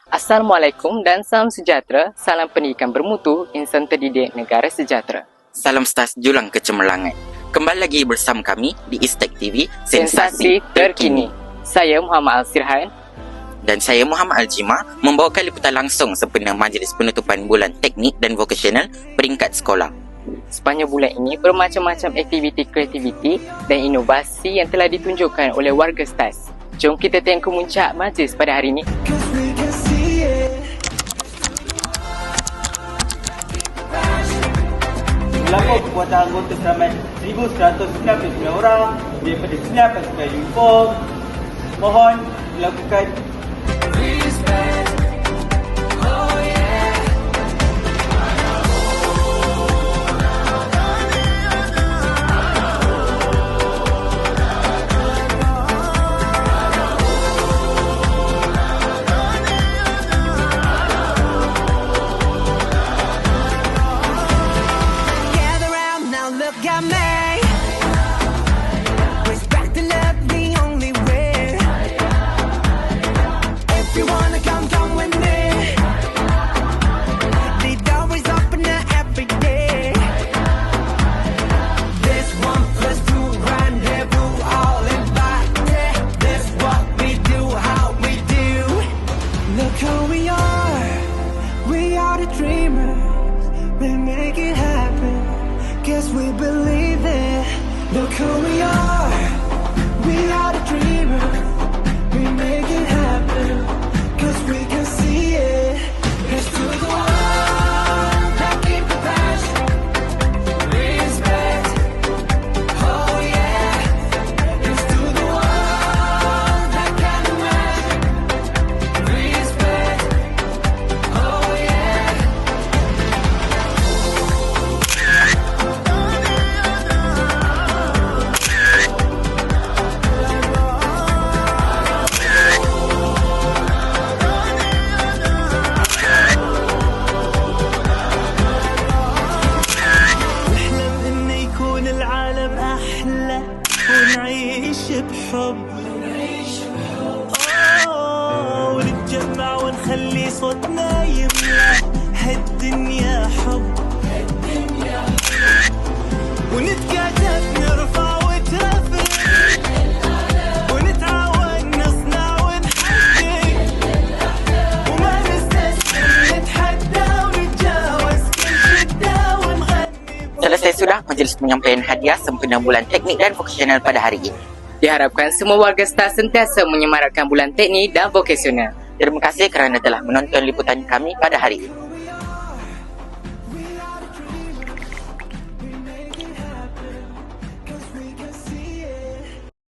Assalamualaikum dan salam sejahtera, salam pendidikan bermutu, insan terdidik negara sejahtera. Salam stars julang kecemerlangan. Kembali lagi bersama kami di Istek TV, Sensasi terkini. Saya Muhammad Al-Sirhan Dan saya Muhammad Al-Jima membawakan liputan langsung sempena Majlis Penutupan Bulan Teknik dan Vokasional peringkat sekolah. Sepanjang bulan ini, bermacam-macam aktiviti kreativiti dan inovasi yang telah ditunjukkan oleh warga STAS. Jom kita tengok kemuncak majlis pada hari ini. Melapor kekuatan anggota seramai 1,199 orang daripada 9 pasukan uniform. Mohon dilakukan ونتجمع ونخلي صوتنا يملى هالدنيا حب ونتكاتف نرفع وترفع ونتعاون نصنع ونحقق وما نستسلم نتحدى ونتجاوز كل شدة ونغني. Selesai sudah majlis penyampaian hadiah sempena Bulan Teknik dan Vokasional pada hari ini. Diharapkan semua warga STAS sentiasa menyemarakkan bulan teknik dan vokasional. Terima kasih kerana telah menonton liputan kami pada hari ini.